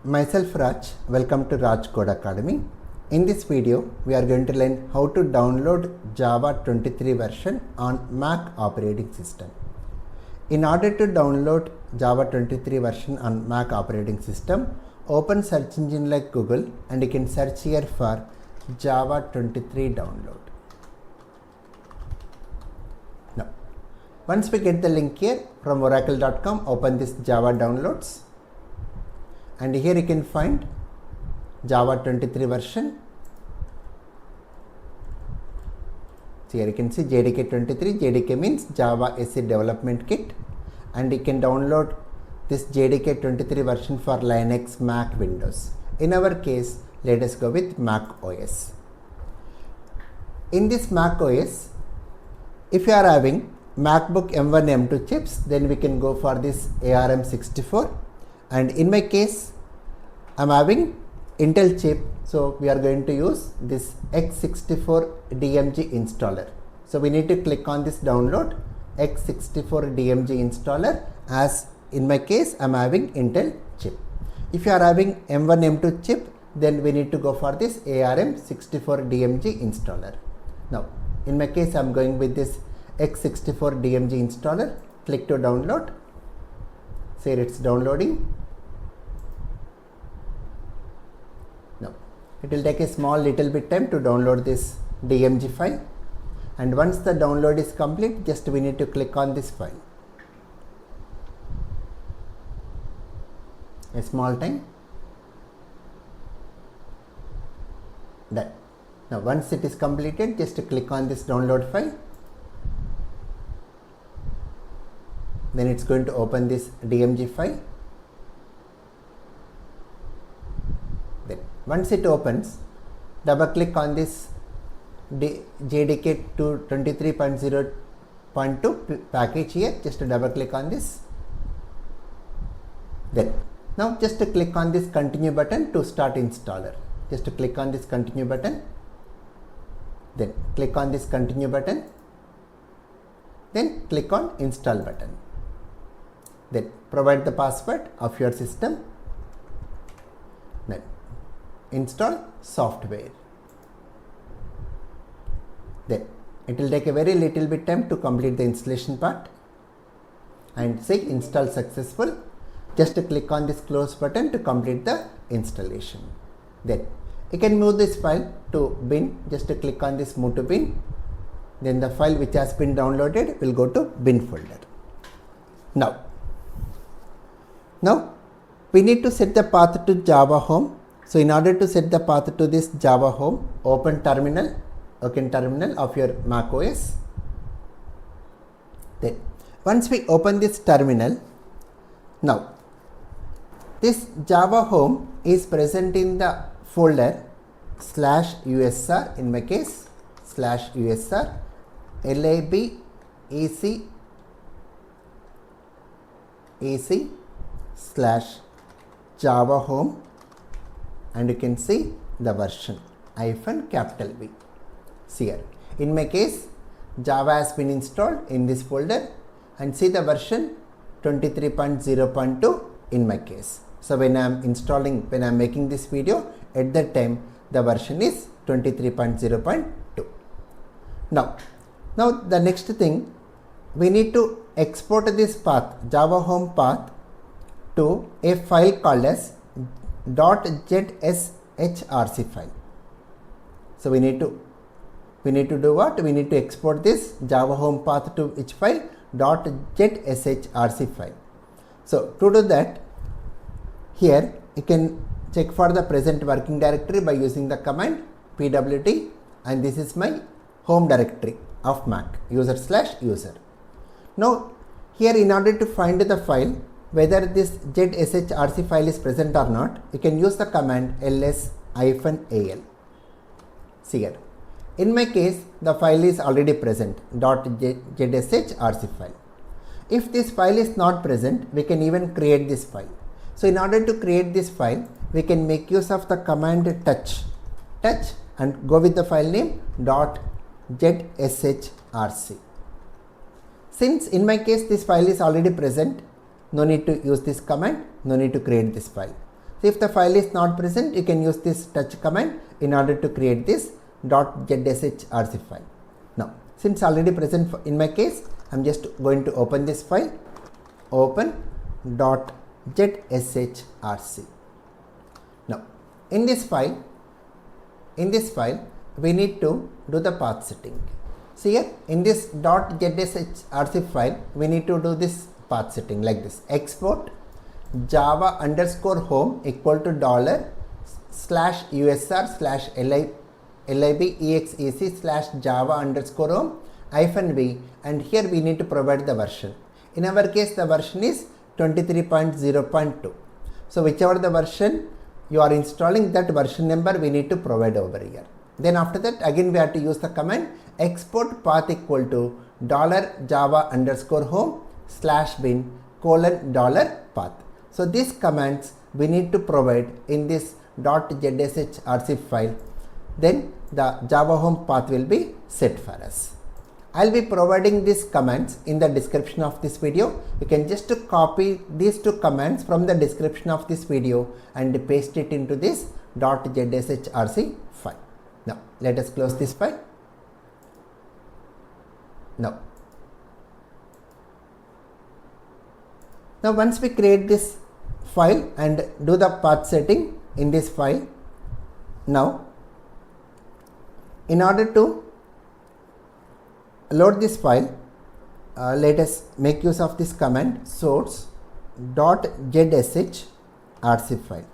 Myself Raj, welcome to Raj Code Academy. In this video, we are going to learn how to download Java 23 version on Mac operating system. In order to download Java 23 version on Mac operating system, open search engine like Google and you can search here for Java 23 download. Now, once we get the link here from oracle.com, open this Java downloads. And here you can find Java 23 version. So here you can see JDK 23. JDK means Java SE Development Kit, and you can download this JDK 23 version for Linux, Mac, Windows. In our case, let us go with macOS. In this macOS, if you are having MacBook M1, M2 chips, then we can go for this ARM64. And in my case, I am having Intel chip, so we are going to use this x64 DMG installer. So we need to click on this download x64 DMG installer, as in my case I am having Intel chip. If you are having M1, M2 chip, then we need to go for this ARM64 DMG installer. Now in my case I am going with this x64 DMG installer. Click to download. Say it's downloading. Now it will take a small little bit time to download this DMG file, and once the download is complete, just we need to click on this file. A small time. Done. Now once it is completed, just to click on this download file. Then it's going to open this DMG file. Then once it opens, double click on this JDK 23.0.2 package here. Just to double click on this. Then now just to click on this continue button to start installer. Just to click on this continue button. Then click on this continue button. Then click on install button. Then provide the password of your system. Then install software. Then it will take a very little bit time to complete the installation part, and say install successful. Just to click on this close button to complete the installation. Then you can move this file to bin. Just to click on this move to bin. Then the file which has been downloaded will go to bin folder. Now we need to set the path to Java home. So in order to set the path to this Java home, open terminal of your macOS. Then once we open this terminal, now this Java home is present in the folder /usr, in my case /usr libexec /Java home, and you can see the version -V. See here, in my case Java has been installed in this folder, and see the version 23.0.2 in my case. So when I am making this video, at that time the version is 23.0.2. Now the next thing, we need to export this path, Java home path, to a file called as .zshrc file. So we need to do what? We need to export this Java home path to which file? .zshrc file. So to do that, here you can check for the present working directory by using the command pwd, and this is my home directory of Mac, user/user. Now here, in order to find the file, whether this zshrc file is present or not, you can use the command ls-al. See here, in my case the file is already present, .zshrc file. If this file is not present, we can even create this file. So in order to create this file, we can make use of the command touch and go with the file name .zshrc. Since in my case this file is already present, no need to use this command, no need to create this file. So if the file is not present, you can use this touch command in order to create this .zshrc file. Now, since already present in my case, I am just going to open this file, open .zshrc. Now, in this file, we need to do the path setting. So here in this .zshrc file, we need to do this path setting like this: export java_home equal to $/usr/libexec/java_home -v, and here we need to provide the version. In our case, the version is 23.0.2. So whichever the version you are installing, that version number we need to provide over here. Then after that, again we have to use the command export path equal to $java_home/bin:$path. So these commands we need to provide in this .zshrc file. Then the Java home path will be set for us. I will be providing these commands in the description of this video. You can just copy these two commands from the description of this video and paste it into this .zshrc file. Now let us close this file. Now once we create this file and do the path setting in this file, now in order to load this file, let us make use of this command source.zshrc file.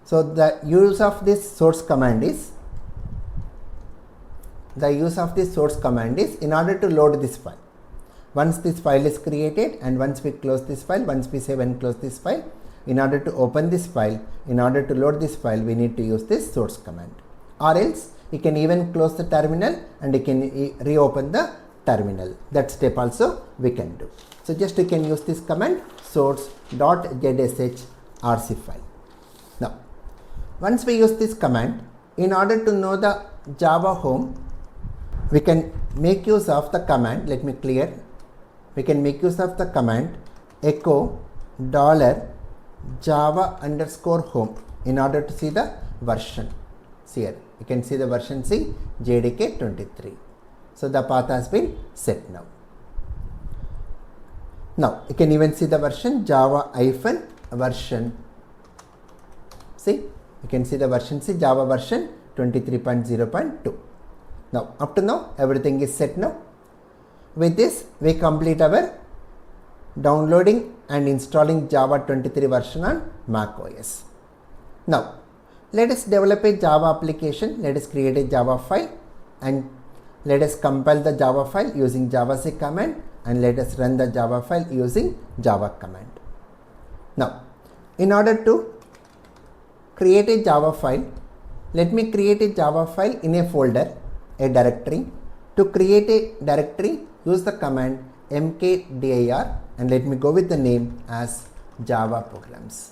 So the use of this source command is in order to load this file. Once this file is created and once we close this file, once we save and close this file, in order to open this file, in order to load this file, we need to use this source command. Or else you can even close the terminal and you can reopen the terminal. That step also we can do. So just you can use this command source.zshrc file. Now once we use this command, in order to know the Java home, we can make use of the command. Let me clear. We can make use of the command echo $java_home in order to see the version. See here, you can see the version C JDK 23. So the path has been set now. Now you can even see the version Java-version. See, you can see the version C, Java version 23.0.2. Now up to now everything is set now. With this we complete our downloading and installing Java 23 version on macOS. Now let us develop a Java application. Let us create a Java file and let us compile the Java file using javasc command and let us run the Java file using java command. Now in order to create a Java file, let me create a Java file in a folder, a directory. To create a directory, use the command mkdir and let me go with the name as Java programs.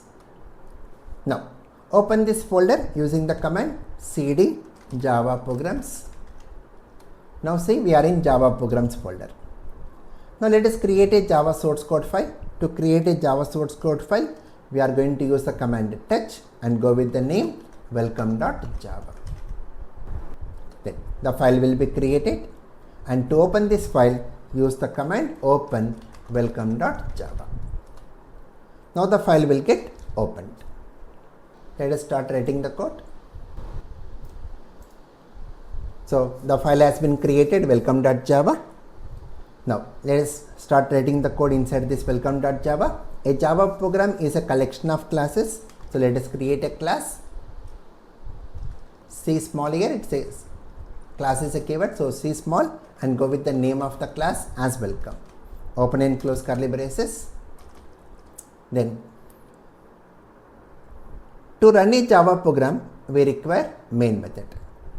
Now open this folder using the command cd Java programs. Now see, we are in Java programs folder. Now let us create a Java source code file. To create a Java source code file, we are going to use the command touch and go with the name welcome.java. Then the file will be created, and to open this file, use the command open welcome.java. Now the file will get opened. Let us start writing the code. So the file has been created, welcome.java. Now let us start writing the code inside this welcome.java. A Java program is a collection of classes. So let us create a class. C small here, it says class is a keyword, so C small, and go with the name of the class as welcome. Open and close curly braces. Then to run a Java program, we require main method.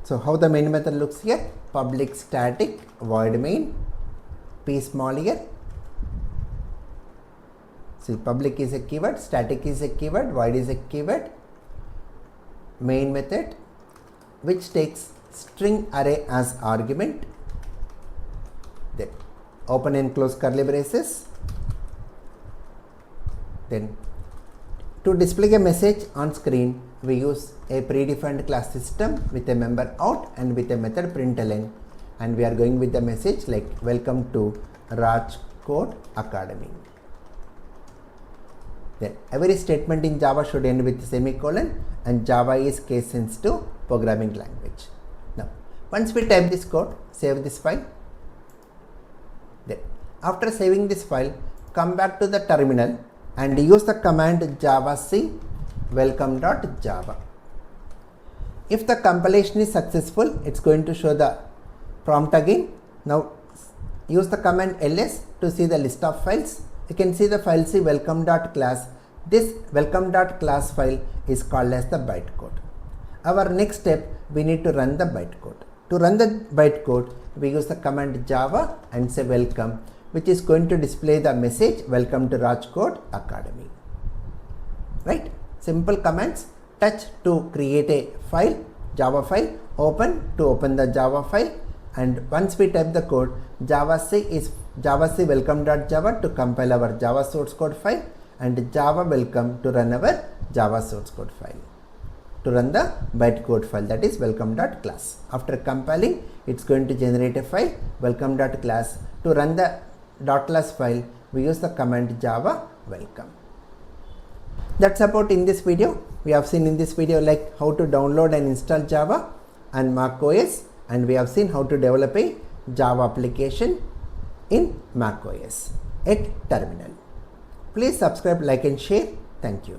So how the main method looks here: public static void main, P small here. See, public is a keyword, static is a keyword, void is a keyword. Main method, which takes string array as argument. Then open and close curly braces. Then To display a message on screen, we use a predefined class system with a member out and with a method println, and we are going with the message like welcome to Raj Code Academy. Then every statement in Java should end with semicolon, and Java is case sensitive programming language. Now once we type this code, save this file. Then after saving this file, come back to the terminal and use the command javac welcome.java. If the compilation is successful, it's going to show the prompt again. Now use the command ls to see the list of files. You can see the file C welcome.class. This welcome.class file is called as the bytecode. Our next step, we need to run the bytecode. To run the bytecode, we use the command java and say welcome, which is going to display the message welcome to Raj Code Academy. Right? Simple commands. Touch to create a file, Java file, open to open the Java file, and once we type the code, javac is javac welcome.java to compile our Java source code file, and Java welcome to run our Java source code file, to run the bytecode file, that is welcome.class. After compiling, it's going to generate a file welcome.class. To run the .class file, we use the command java welcome. That's about in this video. We have seen in this video like how to download and install Java and macOS, and we have seen how to develop a Java application in macOS at terminal. Please subscribe, like and share. Thank you.